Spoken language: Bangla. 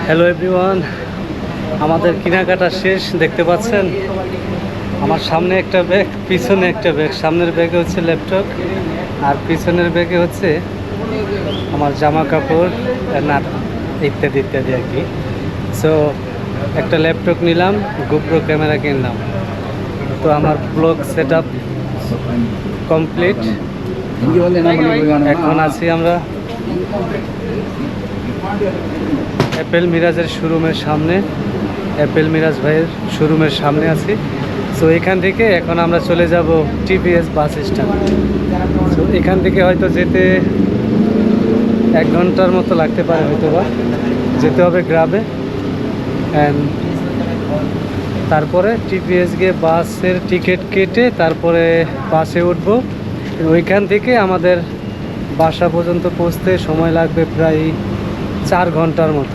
হ্যালো এভরিওয়ান, আমাদের কেনাকাটা শেষ। দেখতে পাচ্ছেন আমার সামনে একটা ব্যাগ, পিছনে একটা ব্যাগ। সামনের ব্যাগে হচ্ছে ল্যাপটপ আর পিছনের ব্যাগে হচ্ছে আমার জামা কাপড় না ইত্যাদি ইত্যাদি আর কি। সো একটা ল্যাপটপ নিলাম, গোপ্রো ক্যামেরা কিনলাম। তো আমার ব্লগ সেট আপ কমপ্লিট। এখন আছি আমরা অ্যাপেল মিরাজের শোরুমের সামনে। অ্যাপেল মিরাজ ভাইয়ের শোরুমের সামনে আছি। সো এখান থেকে এখন আমরা চলে যাব টিপিএস বাস স্ট্যান্ড। সো এখান থেকে হয়তো যেতে 1 ঘন্টার মতো লাগতে পারে, হয়তো বা যেতে হবে গ্রামে। অ্যান্ড তারপরে টিপিএস গিয়ে বাসের টিকিট কেটে তারপরে বাসে উঠবো। ওইখান থেকে আমাদের বাসা পর্যন্ত পৌঁছতে সময় লাগবে প্রায় 4 ঘন্টার মতো।